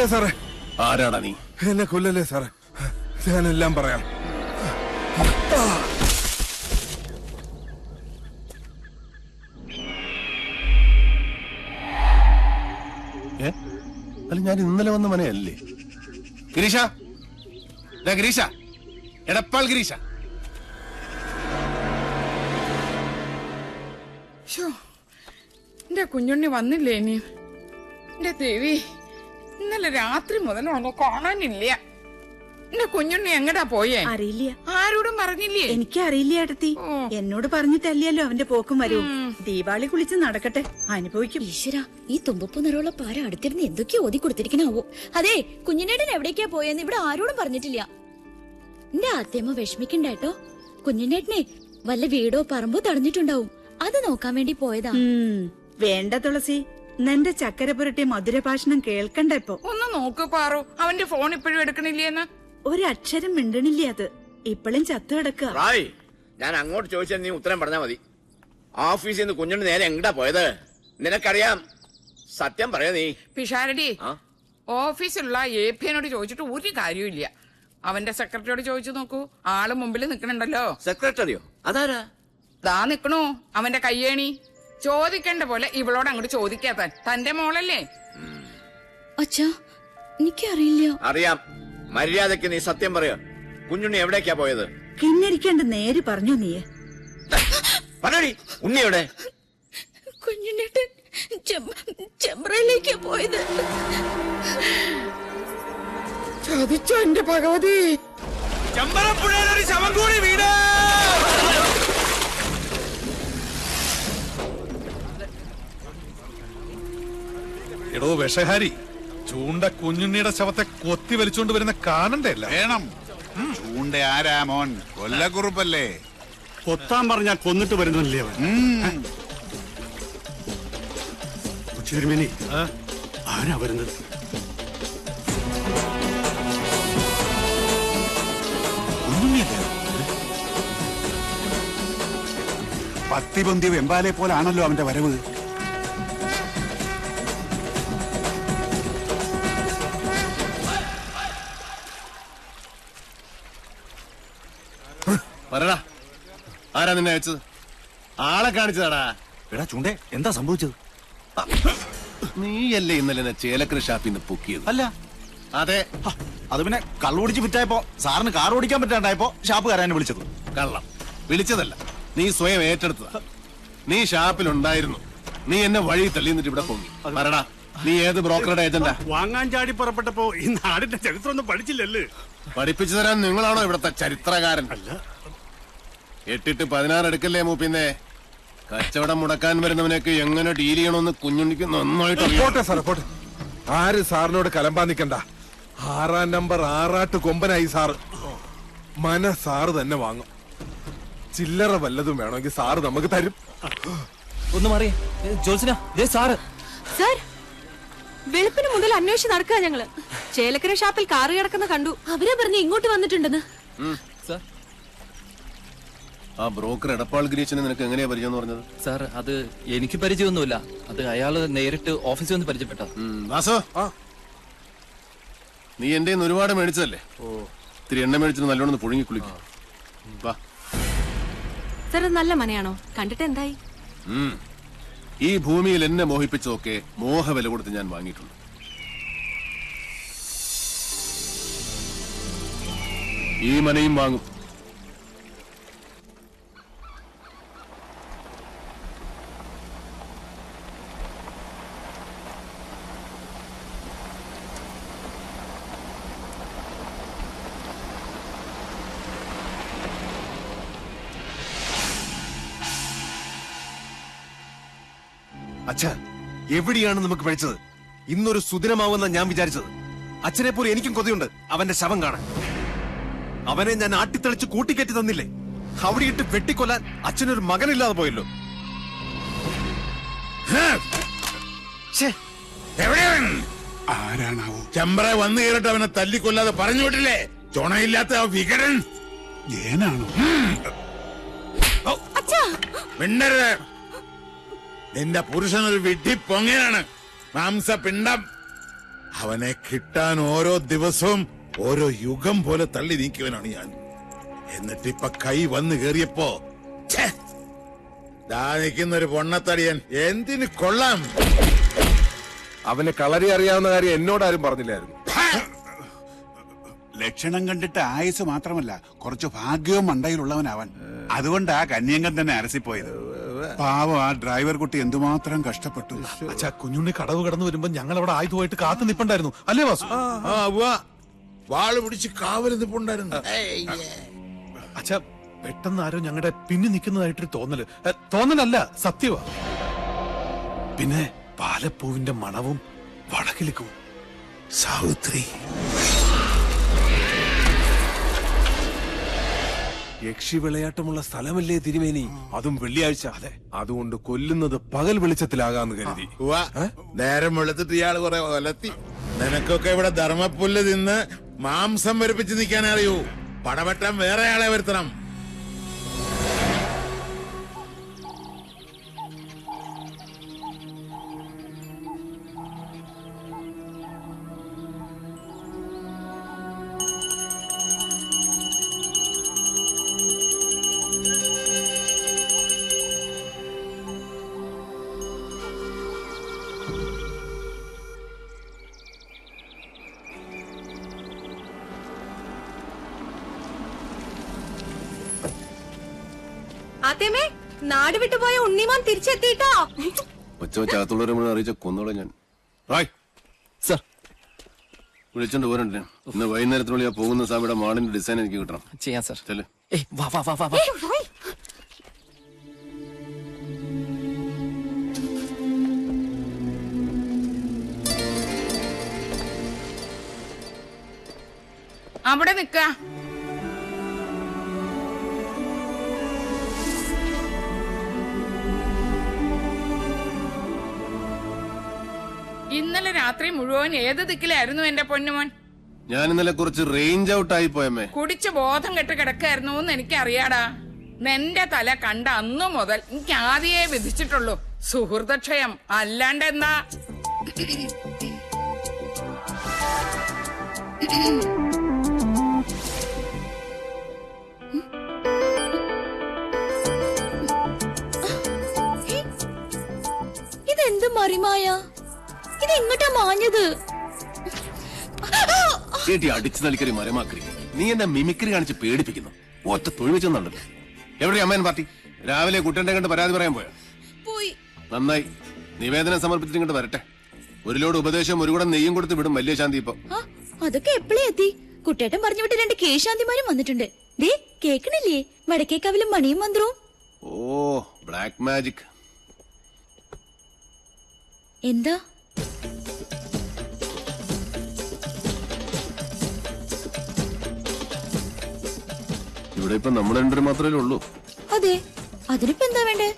കൊല്ലല്ലേ സാറേ. ആരാടാ നീ? എന്നെ കൊല്ലല്ലേ സാറേ, ഞാനെല്ലാം പറയാം. അല്ല, ഞാൻ ഇന്നലെ വന്ന മനയല്ലേ? ഗിരീഷ, ഗിരീഷ, എടപ്പാൾ ഗിരീഷ. എന്റെ കുഞ്ഞുണ്ണി വന്നില്ലേ ഇനി? എന്റെ ദേവി, ഇന്നലെ രാത്രി മുതൽ അവനെ കാണാനില്ല. എന്റെ കുഞ്ഞുണ്ണി എങ്ങടാ പോയേ? അറിയില്ല. ആരോടും പറഞ്ഞില്ലേ? എനിക്കറിയില്ല ഏട്ടത്തി. എന്നോട് പറഞ്ഞിട്ടല്ലല്ലോ അവന്റെ പോക്കും വരും. ദീപാവലി കുളിച്ച് നടക്കട്ടെ, അനുഭവിക്കും. ഈശ്വര, ഈ തുമ്പപ്പൂ നിറമുള്ള പാര അടുത്തിരുന്ന് എന്തൊക്കെയോ ഓതി കൊടുത്തിരിക്കണാവോ. അതെ, കുഞ്ഞിനേട്ടൻ എവിടേക്കാ പോയെന്ന് ഇവിടെ ആരോടും പറഞ്ഞിട്ടില്ല. എന്റെ ആദ്യമ്മ വിഷമിക്കണ്ടേട്ടോ. കുഞ്ഞിനേട്ടനെ വല്ല വീടോ പറമ്പോ തടഞ്ഞിട്ടുണ്ടാവും, അത് നോക്കാൻ വേണ്ടി പോയതാ. വേണ്ട തുളസി, നിന്റെ ചക്കര പുരട്ടി മധുരഭാഷണം കേൾക്കണ്ട. ഇപ്പൊ ഒന്ന് നോക്ക് പാറു, അവന്റെ ഫോൺ ഇപ്പോഴും എടുക്കണില്ലേന്ന്. ഒരക്ഷരം മിണ്ടണില്ല. അത് ഇപ്പോഴും ചത്തു കിടക്കുക. ഞാൻ അങ്ങോട്ട് ചോദിച്ചാൽ നീ ഉത്തരം പറഞ്ഞാ മതി. ഓഫീസിൽ നിന്ന് കുഞ്ഞുണ്ണി നേരെ എങ്ങടാ പോയത്? നിനക്കറിയാം, സത്യം പറയാ നീ. പിഷാരടി, ഓഫീസിലുള്ള APനോട് ചോദിച്ചിട്ട് ഒരു കാര്യമില്ല. അവന്റെ സെക്രട്ടറിയോട് ചോദിച്ചു നോക്കൂ, ആള് മുമ്പിൽ നിക്കണുണ്ടല്ലോ. സെക്രട്ടറിയോ? അതാരാ? ദാ നിക്കണു അവന്റെ കയ്യേണി. ചോദിക്കേണ്ട പോലെ ഇവളോട് അങ്ങോട്ട് ചോദിക്കാത്ത തന്റെ മോളല്ലേ? അച്ഛാ, എനിക്കറിയില്ല. അറിയാം. മര്യാദക്ക് നീ സത്യം പറയാ. കുഞ്ഞുണ്ണി എവിടേക്കാ പോയത്? കിന്നരിക്കാണ്ട് നേര് പറഞ്ഞു നീ. പറയടി, ഉണ്ണി എവിടെ? കുഞ്ഞിനേട്ടൻ ചെമ്പ്രയിലേക്കാ പോയത്. ചോദിച്ചോ എന്റെ ഭഗവതി. ചെമ്പറപ്പുഴയിലൊരു ശവം കൂടി വീട്. എടോ വിഷഹാരി, ചൂണ്ട കുഞ്ഞുണ്ണിയുടെ ശവത്തെ കൊത്തി വലിച്ചോണ്ട് വരുന്ന കാണണ്ടേ? വേണം. ചൂണ്ട ആരാ മോൻ? കൊല്ലക്കുറുപ്പല്ലേ? കൊത്താൻ പറഞ്ഞാൽ കൊന്നിട്ട് വരുന്നില്ലേ അവൻ? തിരുമേനി, ആരാ വരുന്നത്? പത്തിപൊന്തിയ വെമ്പാലെ പോലാണല്ലോ അവന്റെ വരവ്. പറടാ, ആരാ നിന്നെ അയച്ചത്? ആളെ കാണിച്ചതാടാ. എടാ ചൂണ്ടേ, എന്താ സംഭവിച്ചത്? നീയല്ലേ ഇന്നലെ ചേലക്കര ഷാപ്പിൽ നിന്ന് പൊക്കിയത്? അല്ല. അതെ. അത് പിന്നെ കള്ളുപിടിച്ച് വിറ്റായപ്പോ സാറിന് കാർ ഓടിക്കാൻ പറ്റാണ്ടായപ്പോ ഷാപ്പുകാരനെ വിളിച്ചത്. കള്ളം വിളിച്ചതല്ല, നീ സ്വയം ഏറ്റെടുത്തതാ. നീ ഷാപ്പിലുണ്ടായിരുന്നു, നീ എന്നെ വഴി തള്ളി എന്നിട്ട് ഇവിടെ പൊങ്ങി. പറടാ, നീ ഏത് ബ്രോക്കറുടെ ഏജന്റാ? വാങ്ങാൻ ചാടി പുറപ്പെട്ടപ്പോ ഈ നാടിന്റെ ചരിത്രം ഒന്നും പഠിച്ചില്ലല്ലേ? പഠിപ്പിച്ചു തരാൻ നിങ്ങളാണോ ഇവിടത്തെ ചരിത്രകാരൻ? അല്ല. 8 16 എടുക്കല്ലേ മൂപ്പിന്നെ. കച്ചവടം മുടക്കാൻ വരുന്നവനൊക്കെ എങ്ങനെ ഡീൽ ചെയ്യണമെന്ന് കുഞ്ഞുണ്ണിക്ക് നന്നായിട്ട് പോട്ടെ സാറേ, പോട്ടെ. ആര് സാറിനോട് കലമ്പാൻ നിക്കണ്ട. 6-ാം നമ്പർ ആറാട്ട് കൊമ്പനായി സാറ്. സാറ് തന്നെ വാങ്ങും. ചില്ലറ വല്ലതും വേണമെങ്കിൽ സാറ് നമുക്ക് തരും. ഒന്ന് മാറിയേ ജോത്സ്ന. സാറ് സാർ, വെളുപ്പിന് മുതൽ അന്വേഷിച്ച് നടക്കുക ഞങ്ങള്. ചേലക്കര ഷാപ്പിൽ കാറ് കിടക്കുന്ന കണ്ടു. അവരെ പറഞ്ഞ് ഇങ്ങോട്ട് വന്നിട്ടുണ്ടെന്ന്. ആ ബ്രോക്കർ എടപ്പാൾ ഗിരീശനെ നിനക്ക് എങ്ങനെയാ പരിചയം പറഞ്ഞത്? സാർ, അത് എനിക്ക് പരിചയമൊന്നുമില്ല. അത് അയാള് നേരിട്ട് ഓഫീസിൽ വന്ന് പരിചയപ്പെട്ട. വാസോ, നീ എന്റെ ഒരുപാട് മേടിച്ചതല്ലേ? ഇത്തിരി എണ്ണ മേടിച്ചിട്ട് നല്ലോണം പുഴുങ്ങി കുളിക്കും. വാ സാർ, നല്ല മനയാണോ? കണ്ടിട്ട് എന്തായി? ഈ ഭൂമിയിൽ എന്നെ മോഹിപ്പിച്ചതൊക്കെ മോഹവില കൊടുത്ത് ഞാൻ വാങ്ങിയിട്ടുണ്ട്. ഈ മനയും വാങ്ങും. അച്ഛാ, എവിടെയാണ് നമുക്ക് പഴിച്ചത്? ഇന്നൊരു സുദിനമാവുന്ന ഞാൻ വിചാരിച്ചത്. അച്ഛനെ പോലെ എനിക്കും കൊതിയുണ്ട് അവന്റെ ശവം കാണാൻ. അവനെ ഞാൻ ആട്ടിത്തെളിച്ച് കൂട്ടിക്കയറ്റി തന്നില്ലേ? അവിടെയിട്ട് വെട്ടിക്കൊല്ലാൻ അച്ഛനൊരു മകനില്ലാതെ പോയല്ലോ. ആരാണാവോ? ചെമ്പ്ര വന്നു കയറിട്ട് അവനെ തല്ലിക്കൊല്ലാതെ പറഞ്ഞു വിട്ടില്ലേ? ചുണയില്ലാത്ത ആ വികരൻ ഏനാണോ? മിണ്ടരുത്. നിന്റെ പുരുഷനൊരു വിഡ്ഢി പൊങ്ങനാണ്, മാംസപിണ്ഡം. അവനെ കിട്ടാൻ ഓരോ ദിവസവും ഓരോ യുഗം പോലെ തള്ളി നീക്കിയവനാണ് ഞാൻ. എന്നിട്ടിപ്പൊ കൈ വന്നു കേറിയപ്പോ ദാ നിൽക്കുന്നൊരു പൊണ്ണത്തടിയൻ എന്തിന് കൊള്ളാം. അവന് കളരി അറിയാവുന്ന കാര്യം എന്നോടാരും പറഞ്ഞില്ലായിരുന്നു. ലക്ഷണം കണ്ടിട്ട് ആയുസ് മാത്രമല്ല കുറച്ച് ഭാഗ്യവും മണ്ടയിലുള്ളവനവൻ. അതുകൊണ്ടാ കന്യങ്കൻ തന്നെ അരസിപ്പോയത്. പാവം ആ ഡ്രൈവർ കുട്ടി എന്തുമാത്രം കഷ്ടപ്പെട്ടു. അച്ഛാ, കുഞ്ഞുണ്ണി കടവ് കടന്നു വരുമ്പോ ഞങ്ങൾ അവിടെ ആയുധമായിട്ട് കാത്തു നിപ്പുണ്ടായിരുന്നു അല്ലേ വാസു? വാള് പിടിച്ച് കാവല് നിപ്പുണ്ടായിരുന്നു. അച്ഛാ, പെട്ടെന്ന് ആരോ ഞങ്ങളുടെ പിന്നി നിൽക്കുന്നതായിട്ടൊരു തോന്നലല്ല, സത്യവാ. പിന്നെ പാലപ്പൂവിന്റെ മണവും വടക്കിലിക്കും. സാവിത്രി യക്ഷി വിളയാട്ടമുള്ള സ്ഥലമല്ലേ തിരുമേനി? അതും വെള്ളിയാഴ്ച. അതെ, അതുകൊണ്ട് കൊല്ലുന്നത് പകൽ വെളിച്ചത്തിലാകാന്ന് കരുതി. നേരം വെളുത്തിട്ട് ഇയാള് കുറെ ഒലത്തി. നിനക്കൊക്കെ ഇവിടെ ധർമ്മപ്പുല്ല് തിന്ന് മാംസം വരിപ്പിച്ച് നിൽക്കാൻ അറിയൂ. പടവെട്ടാൻ വേറെ ആളെ വരുത്തണം. ആദ്യമേ നാട് വിട്ടുപോയ ഉണ്ണിമാൻ തിരിച്ചെത്തിട്ടോ. ഒച്ചവച്ചകത്തുള്ളവരെ മുഴുവൻ അറിയിച്ച കൊന്നോളെ ഞാൻ. സർ, വിളിച്ചോണ്ട് പോരണ്ടേ? ഇന്ന് വൈകുന്നേരത്തിനുള്ളിൽ ആ പോകുന്ന സ്വാമിയുടെ മാളിന്റെ ഡിസൈൻ എനിക്ക് കിട്ടണം. ചെയ്യാം സർ. ചെല്ല്. വാ വാ വാ വാ വാ. അവിടെ നിക്ക. ഇന്നലെ രാത്രി മുഴുവൻ ഏത് ദിക്കിലായിരുന്നു എന്റെ പൊന്നുമോൻ? ഞാൻ ഇന്നലെ കുറച്ച് റേഞ്ച് ഔട്ട് ആയി പോയമ്മേ. കുടിച്ച് ബോധം കെട്ട് കിടക്കായിരുന്നു എന്ന് എനിക്കറിയാടാ. നിന്റെ തല കണ്ട അന്നു മുതൽ എനിക്ക് ആദ്യേ വിധിച്ചിട്ടുള്ളൂ സുഹൃതക്ഷയം. അല്ലാണ്ട് എന്താ? ഇതെന്ത് മറിമായ? ഇതെങ്ങോട്ടാ മാഞ്ഞത്? അടിച്ചു നലിക്കറി മരമാക്കറി. നീ എന്നെ മിമിക്രി കാണിച്ച് പേടിപ്പിക്കുന്നു. ഒറ്റ തൊഴിൽ വെച്ചെന്നുണ്ടല്ലോ. എവിടെ അമ്മയൻ പാർട്ടി? രാവിലെ കുട്ടന്റെ കണ്ട് പരാതി പറയാൻ പോയോ? നന്നായി. നിവേദനം സമർപ്പിച്ചിട്ട് ഇങ്ങോട്ട് വരട്ടെ. ഒരു ലോഡ് ഉപദേശം ഒരു കൂടെ നെയ്യും കൊടുത്ത് വിടും വലിയ ശാന്തി. ഇപ്പൊ അതൊക്കെ എപ്പോഴേ എത്തി? കുട്ടേട്ടൻ പറഞ്ഞു വിട്ട് 2 കേശാന്തിമാരും വന്നിട്ടുണ്ട്. ദേ കേക്കണില്ലേ വടക്കേക്കാവിലും മണിയും മന്ത്രവും. ഓ, ബ്ലാക്ക് മാജിക്. എന്താ? ഇവിടെ ഇപ്പൊ നമ്മൾ രണ്ടുപേരും മാത്രമേ ഉള്ളൂ. അതെ, അതിനിപ്പോ എന്താ വേണ്ടേ?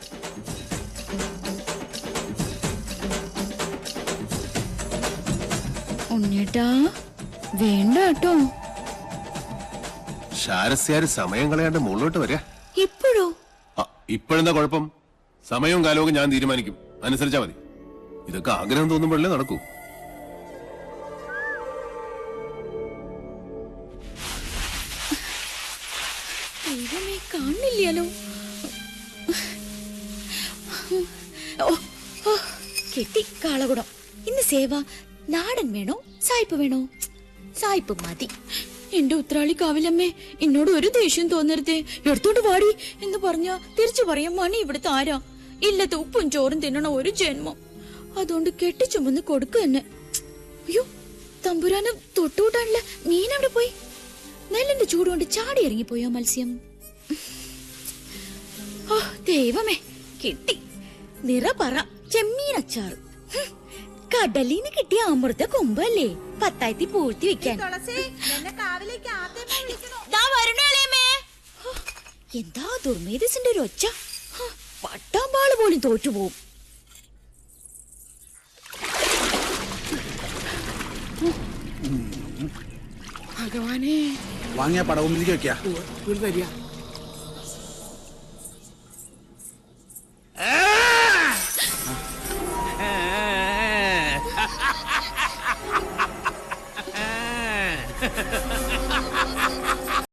ഉണ്ണേട്ടാ വേണ്ട കേട്ടോ. ശാരസ്യാര് സമയം കളയാണ്ട് മുകളിലോട്ട് വരിക. ഇപ്പോഴോ? ഇപ്പോഴെന്താ കുഴപ്പം? സമയവും കാലവും ഞാൻ തീരുമാനിക്കും. അനുസരിച്ചാ മതി. ഇതൊക്കെ ആഗ്രഹം തോന്നുമ്പോഴല്ലേ നടക്കൂ. ദൈവമേ, കാണില്ലല്ലോ. കെട്ടി കാളകുടം. ഇന്ന് സേവ നാടൻ വേണോ സായിപ്പ് വേണോ? സായിപ്പ് മതി. എന്റെ ഉത്രാളി കാവിലമ്മേ, എന്നോട് ഒരു ദേഷ്യം തോന്നരുതേ. എടുത്തോട്ട് വാടി എന്ന് പറഞ്ഞ തിരിച്ചു പറയാൻ മണി ഇവിടുത്തെ ആരാ? ഇല്ലത്തെ ഉപ്പും ചോറും തിന്നണ ഒരു ജന്മം. അതുകൊണ്ട് കെട്ടിച്ചുമന്ന് കൊടുക്ക തന്നെ. അയ്യോ, തമ്പുരാന് തൊട്ടുകൂട്ടാനുള്ള മീൻ അവിടെ പോയി. നെല്ലിന്റെ ചൂടുകൊണ്ട് ചാടി ഇറങ്ങിപ്പോയോ മത്സ്യം? ഓ ദൈവമേ, കിട്ടി. നിറപറ ചെമ്മീനച്ചാറ്. കടലിന് കിട്ടിയ അമൃത കൊമ്പല്ലേ പത്തായത്തി പൂഴ്ത്തി വെക്കാൻ. എന്താ ദുർമേധസിന്റെ ഒരു ഒച്ച. പട്ടാമ്പാള് പോലും തോറ്റുപോകും. ഭഗവാനെ, വാങ്ങിയ പടവുമ്പിലേക്ക് വെക്കാ.